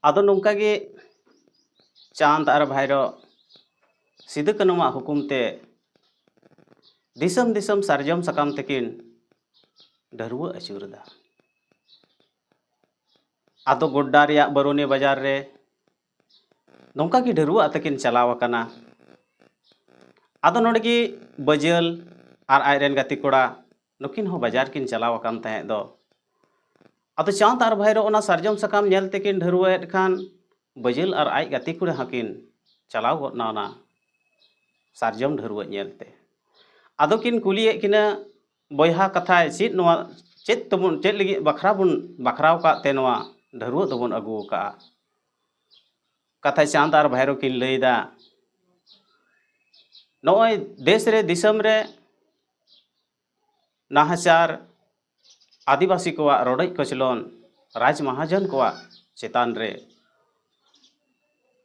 ᱟᱫᱚ ᱱᱚᱝᱠᱟ ᱜᱮ ᱪᱟᱸᱫ ᱟᱨ ᱵᱷᱟᱭᱨᱚ ᱥᱤᱫᱩ ᱠᱟᱹᱱᱩᱣᱟᱜ ᱦᱩᱠᱩᱢ ᱛᱮ ᱫᱤᱥᱚᱢ ᱫᱤᱥᱚᱢ ᱥᱟᱨᱡᱚᱢ ᱥᱟᱠᱟᱢ ᱛᱮᱠᱤᱱ ᱰᱷᱟᱹᱨᱣᱟᱹ ᱟᱹᱪᱩᱨᱮᱫᱟ। ᱟᱫᱚ ᱜᱚड्डा ᱨᱮᱭᱟᱜ ᱵᱟᱨᱩᱱᱤ ᱵᱟᱡᱟᱨ ᱨᱮ ᱱᱚᱝᱠᱟ ᱜᱮ ᱰᱷᱟᱹᱨᱣᱟᱹ ᱟᱛᱮ ᱠᱤᱱ ᱪᱟᱞᱟᱣ ᱟᱠᱟᱱᱟ। ᱟᱫᱚ ᱱᱚᱰᱮ ᱜᱮ ᱵᱟᱹᱡᱟᱹᱞ ᱟᱨ ᱟᱡᱨᱮᱱ ᱜᱟᱛᱮ ᱠᱚᱲᱟ ᱱᱩᱠᱤन ᱦᱚᱸ ᱵᱟᱡᱟᱨ ᱠᱤᱱ ᱪᱟᱞᱟᱣ ᱟᱠᱟᱱ ᱛᱟᱦᱮᱸᱫ ᱫᱚ। ᱟᱫᱚ ᱪᱟᱸᱫ ᱟᱨ ᱵᱷᱟᱭᱨᱚ ᱚᱱᱟ ᱥᱟᱨᱡᱚᱢ ᱥᱟᱠᱟᱢ ᱧᱮᱞ ᱛᱮᱠᱤᱱ ᱰᱷᱟᱹᱨᱣᱟᱹᱭᱮᱫ ᱠᱷᱟᱱ ᱵᱟᱹᱡᱟᱹᱞ ᱟᱨ ᱟᱡ ᱜᱟᱛᱮ ᱠᱚᱲᱟ ᱦᱚᱸᱠᱤन ᱪᱟᱞᱟᱣ ᱜᱚᱫ ᱱᱟ ᱚᱱᱟ ᱥᱟᱨᱡᱚᱢ ᱰᱷᱟᱹᱨᱣᱟᱹ ᱧᱮᱞᱛᱮ। ᱟᱫᱚ ᱠᱤᱱ ᱠᱩᱞᱤᱭᱮᱫ ᱠᱤᱱᱟ ᱵᱚᱭᱦᱟ ᱠᱟᱛᱷᱟᱭ ᱪᱮᱫ ᱱᱚᱣᱟ ᱪᱮᱫ ᱛᱟᱵᱚᱱ ᱪᱮᱫ ᱞᱟᱹᱜᱤᱫ ᱵᱟᱠᱷᱨᱟ ᱵᱚᱱ ᱵᱟᱠᱷᱨᱟᱣ ᱟᱠᱟᱫ ᱛᱮ ᱱᱚᱣᱟ ᱰᱷᱟᱹᱨᱣᱟᱹ ᱫᱚᱵᱚᱱ ᱟᱹᱜᱩ ᱟᱠᱟᱜᱼᱟ। ᱠᱟᱛᱷᱟᱭ ᱪᱟᱸᱫ ᱟᱨ ᱵᱷᱟᱭᱨᱚ ᱠᱤᱱ ᱞᱟᱹᱭᱫᱟ ᱱᱚᱜᱼᱚᱭ देश रे दिसम रे नाहाचार आदिवासी को रड़ज कचलन राज महाजन को चेतान रे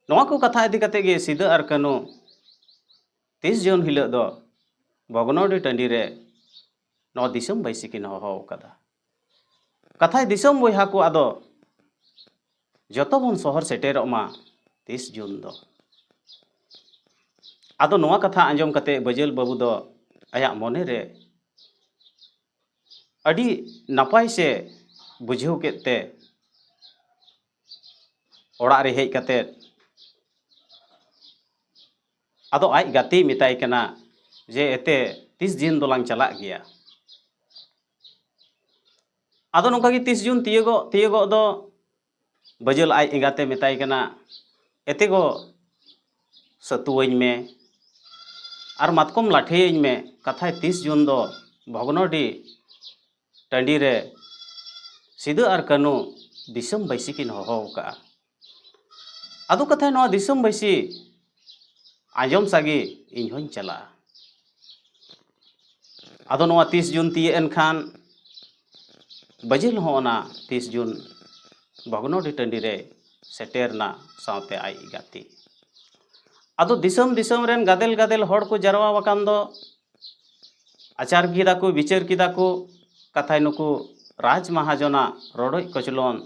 नोआ को कथा इदी कते गे सिदा और कानू 30 जून हिलो दो भगनौडी टंडी रे नो दिसम बैसी किन होहो कदा कथा दिसम बयहा को आदो जतो बन शहर सेटेरोग मा 30 जून दो आदो नोआ कथा आंजम कते बजल बाबू दो आया मने रे अड़ी नापाय से बुझेव केते ओड़ा रे हेज कते आदो आज गाती मिताय कना जे एते 30 जून दोलांग चला गया आदो नोका की 30 जून तियगो दो बजल आज एंगाते मिताय कना एते गो सतुवኝ में और मातकम लाठेयኝ में कथा 30 जून दो भगनौडी टंडी रे सिदु और कानू दिसम बैसी किन होहो का आदो कथा नोआ दिसम बैसी आंजम सागी इन होñ चला आदो नोआ 30 जून तिये एनखान बजल हो ना 30 जून भगनौडी टंडी रे सेटेरना सावते आई गाती आदो दिसम दिसम रेन गादेल गादेल हड़ को जरवा वकान दो आचार किदा को विचार किदा को कथाय नुकु राज महाजना रड़ज कचलन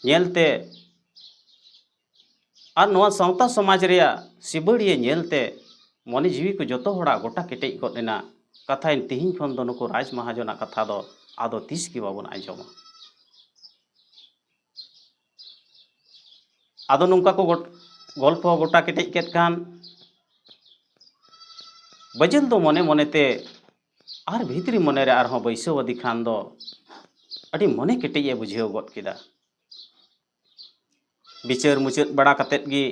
नेलते और नोआ सावता समाज रेया सिबड़िए नेलते मने जीवी को जतो हड़ा गोटा केटेज गदना कथा तिहिं खन दो नुकु राज महाजना कथा दो आदो तीस की बाबन आंजमा आदो नुका को गल्प गोटा केटेज केत खान बजल दो मने मनेते आर भीतरी मने रे आरहों बैसवदी खान दो अड़ी मने केटेजे बुझेव गद किदा विचार मुचाद बड़ा कतेत गी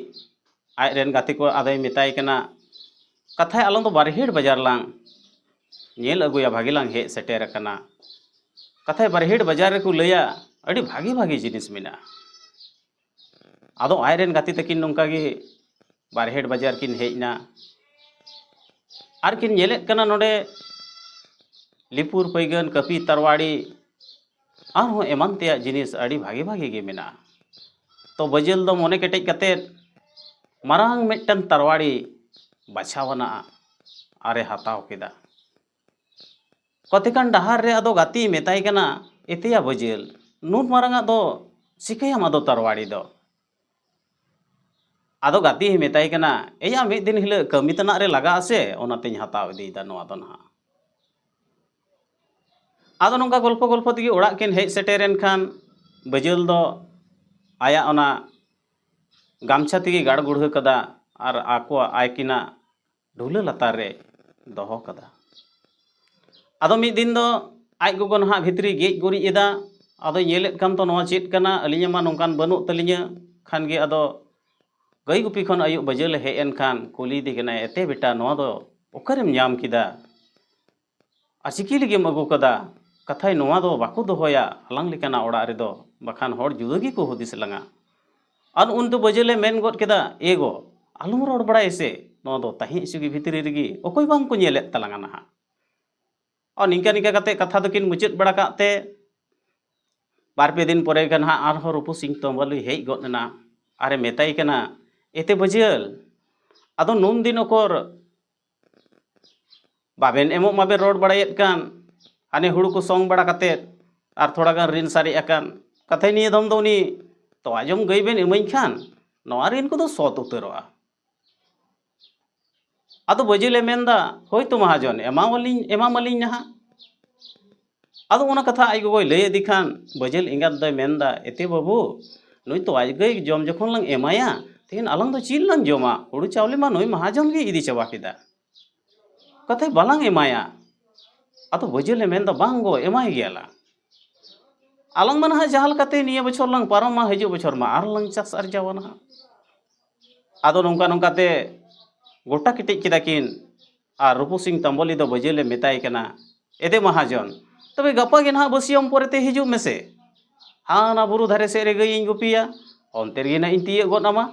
आज रेन गाते को आदाय मिताय कना कथा आलम दो बारहेड़ बाजार लांग नेल अगुया भागी लांग हे सेटेर कना कथा बारहेड़ बाजार रे को लया अड़ी भागी भागी जिनिस मिना आदो आज रेन गाते तकिन नोंका गे बारहेड़ बाजार किन हेजना आर किन नेलेत कना नोडे लिपुर पैगन कपी तरवाड़ी और हो एमान तेया जिनिस अड़ी भागी भागी गे मेना तो बजल दो मने केटेज कते मारांग मिटन तरवाड़ी बाछावना आरे हताव केदा कतेकान डहार रे आदो गाती मेताय कना एतेया बजल नुन मारांगा दो सिकायाम आदो तरवाड़ी दो आदो गाती मेताय कना एया मिद दिन हिल कमी तना रे लगा आसे ओनातेñ हताव इदीदा नोआ दो ना आदो नोंका गल्प गल्प तगी ओड़ा किन हेज सेटेरेन खान बजल दो आया ओना गामछा तगी गाड़ गुढ़ा कदा और आको आयकिना ढुला लतार रे दोहो कदा आदो मिद दिन दो आज गोगो ना भितरी गेज गुरिज एदा आदो नेलेत कान तो नोआ चेद कना अलिᱧ मा नोंकान बनु तलिña खान गे आदो गई गुपी खन आयु बजल हे एन खान कुली दी कना एते बेटा नोआ दो ओकरेम ᱧᱟᱢ किदा आ चिकी लगिम अगु कदा कथाय नोआ दो बाको दोहोया हलांग लेकाना ओड़ा रे दो बखान हड़ जुदा गी को हुदिस लंगा और उन तो बजले मेन गद केदा एगो आलुम रोड बड़ाय से नोआ दो ताही सुगी भितरी रगी ओकोय बांग को नेलेत तलांगा ना और निका निका कते कथा दकिन मुचाद बड़ा काते बार पे दिन परे गन हा आरहो रूपु सिंह तोमबली हेज गदना आरे मेताय कना एते बजल आदो नुन दिन ओकर बाबेन एमो माबे रोड बड़ायत कान हाने हुड़ू को सोंग बड़ा कते और थोड़ा गान रिन सारी अकान कथे निये दम दो उनी तोवा जम गई बेन इमाइन खान नोआ ऋण को सौत उतरोआ आदो बजेले मेनदा होय तो महाजन एमामालिन नहा आदो ओना कथा आई गोय लय दी खान बजेल इंगात दय मेनदा एते बाबू नुई तो आज गई जम जखन लंग एमाया तेन अलंग दो चिल लंग जमा हुड़ू चावले मा नुई महाजन गे इदी चाबा केदा कथे बालांग एमाया आदो बजेले मेनदा बांगो एमाय गेला अलंग मन जहाल कते निया बछर लंग पारम मा हजू बछर मा आर लंग चास अर्जावना आदो नौका नौकाते गोटा किटेज केदा किन और रूपू सिंह तंबोली दो बजेले मेताय कना एदे महाजन तबे गपा गे ना बसियम पोरेते हिजू मेसे हाना बुरु धारे से रे गई गुपिया onte गे ना इंतिये गोनामा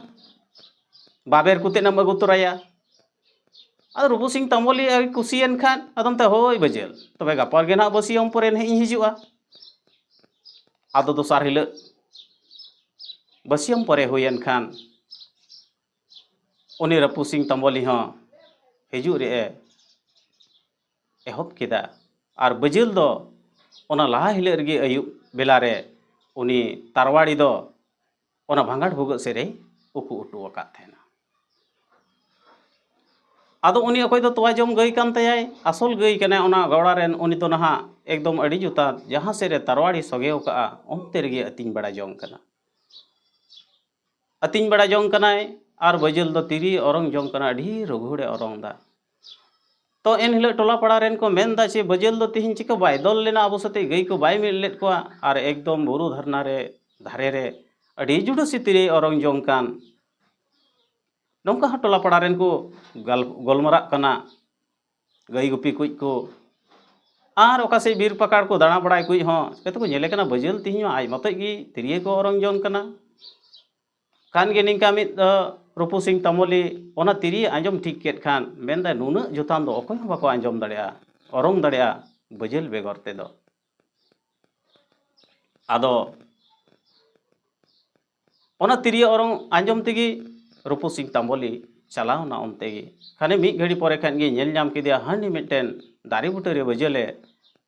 बाबेर कुते नम अगु तोराया आदो रूपू सिंह तंबोली कुसियन खान आदम ते होय बजेल तबे गपा गे ना बसियम पोरे ने हिजुआ आदो दोसार हिल बसियम पोरे हुयन खान उनी रूपू सिंह तंबोली हो हिजू रे एहब केदा और बजेल दो ओना लाहा हिले रगे अयुब बेला रे उनी तारवाड़ी दो ओना भांगाड़ भुगत से रे उकु उटू अकात थेना आदो उनी अकोय दो तोवा जम गई कान तयाय असल गई कने ओना गौड़ा रेन उनी तो नहा एकदम अड़ी जुता जहां से रे तारवाड़ी सगेव का ओंते रगे अतिन बड़ा जंग कना अतिन बड़ा जंग कनाय और बजेल दो तिरी औरंग जंग कना अड़ी रघुड़े औरंग दा तो एन हिल टोला पड़ा रेन को मेनदा चे बजेल दो तिहिन चिका बाय दल लेना अबो सते गई को बाय मिल लेट को और एकदम बुरु धरना रे धारे रे अड़ी जुडो सितिरे औरंग जंग कान नौका हा टोला पड़ा रेन को गोलमरा कना गई गुपी कुछ को और ओका से बीर पकड़ को दाना बड़ाय कुछ हो कते को नेले कना बजेल तिहिन आज मत गी तिरिये को औरंग जंग कना कान गे निंका मिद रूपू सिंह तंबोली ओना तिरी आंजम ठीक केट खान मेनदा नुना जुतान दो अकोय हो बाको आंजम दड़िया औरंग दड़िया बजेल बेगर ते दो आदो ओना तिरी औरंग आंजम तेगी रूपू सिंह तंबोली चलाव ना उनते गी खाने मी घड़ी परे खान गे नेल नाम किदिया हानि मिटेन दारी बुटे रे बजेले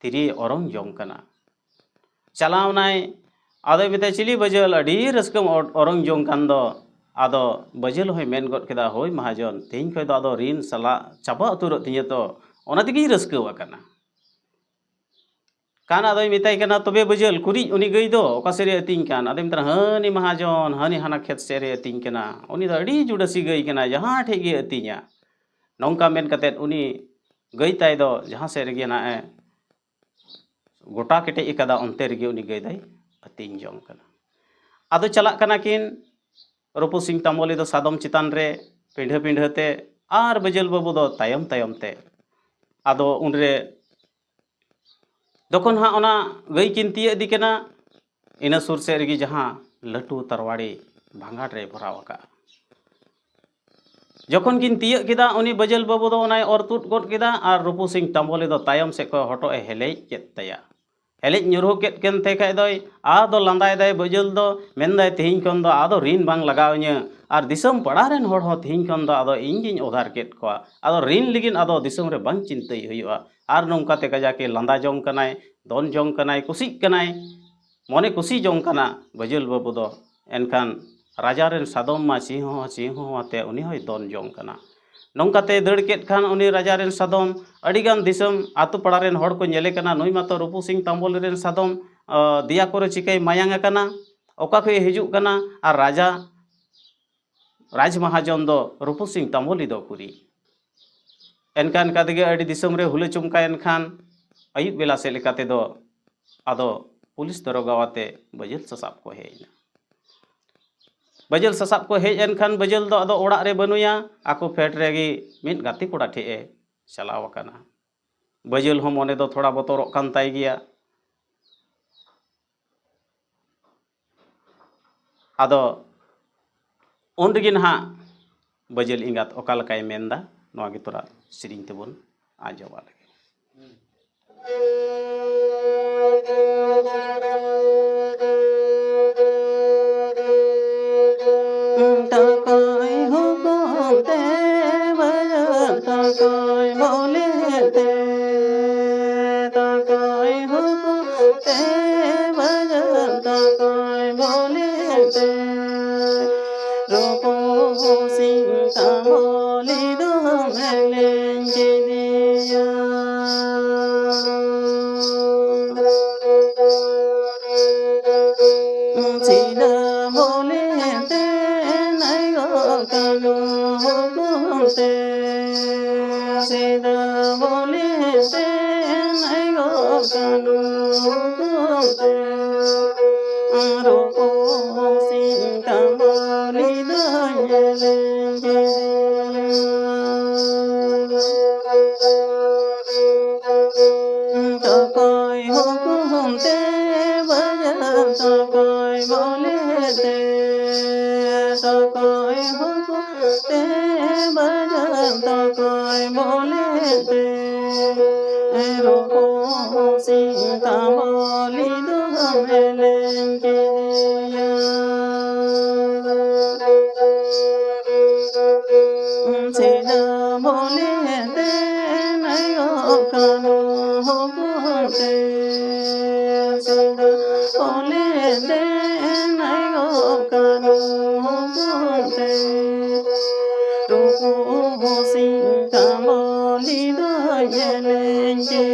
तिरी औरंग जंग कना चलाव नाय आदो मिते चिली बजेल अड़ी रस्कम औरंग जंग कान दो आदो बजेल होय मेन गद केदा होय महाजन तेन खय दो आदो ऋण सला चाबा उतुर तिये तो ओना तिगी रस्कवा कना कान आदो मिताय कना तबे बजेल कुरी उनी गई दो ओका सेरे अतिन कान आदो मित्र हानि महाजन हानि हाना खेत सेरे अतिन कना उनी दो अड़ी जुडसी गई कना जहां ठे गे अतिया नौका मेन कतेत उनी गई ताय दो जहां सेरे गे ना गोटा केटे एकदा onte rege उनी गई दाय अतिन जंग कना आदो चला कना किन रूपू सिंह तंबोली दो सादम चितान रे पिंढे पिंढे ते आर बजेल बाबू दो तायम तायम ते आदो उनरे दोखन हा ओना गई किन तिये दी केना इना सुर से रगी जहां लटू तरवाड़ी भांगाड़ रे भराव का जखन किन तिये केदा उनी बजेल बाबू दो ओनाय और तुट गद केदा और रूपू सिंह तंबोली दो तायम से को हटो ए हेले केत तया हेले ᱧᱩᱨᱦᱩ केत केन ते खाय दोय आदो लांदाय दाय बजेल दो मेनदाय तिहिन खन दो आदो ऋण बांग लगावᱧ और दिसम पड़ा रेन होड़ हो तिहिन खन दो आदो इन गिन उधार केत को आदो ऋण लिगिन आदो दिसम रे बांग चिंतय हुयुआ और नौका ते कजा के लांदा जंग कनाय दोन जंग कनाय कुसी कनाय मने कुसी जंग कना बजेल बाबू दो एनखान राजा रेन सादम मा सिंह आते उनी होय दोन जंग कना नौकाते दड़ केत खान उनी राजा रेन सादम अड़ीगान दिसम आतु पड़ा रेन होड़ को नेले कना नुई मातो रूपू सिंह तंबोली रेन सादम दिया कोरे चिकई मायांग कना ओका को हिजुग कना और राजा राज महाजन दो रूपू सिंह तंबोली दो कुरी एनकान कादगे अड़ी दिसम रे हुले चुमकायन खान अयुब बेला से लेकाते दो आदो पुलिस दरोगावाते बजेल ससाब को हेना बजेल ससाब को हेज एनखान बजेल दो आदो ओड़ा रे बनुया आको फेट रेगी मिट गाती कोड़ा ठे चलाव कना बजेल हो मने दो थोड़ा बतौरक कान ताय गिया आदो उन रेगी ना बजेल इंगात ओका लकाय मेनदा नोआ गे तोरा सिरिंग तेबोन आजोबा लगे te ropo sing tamoli do melenje dia sida mole te nai go kanu te sida mole te nai go kanu te ropo sing tamoli do melenje Takai hukum te bajan takai boleh te takai hukum te bajan takai boleh te roho sing tamoli do melenje sida boleh te nai go kanu hukum te sida boleh te nai go kanu hukum te roho sing tamoli do melenje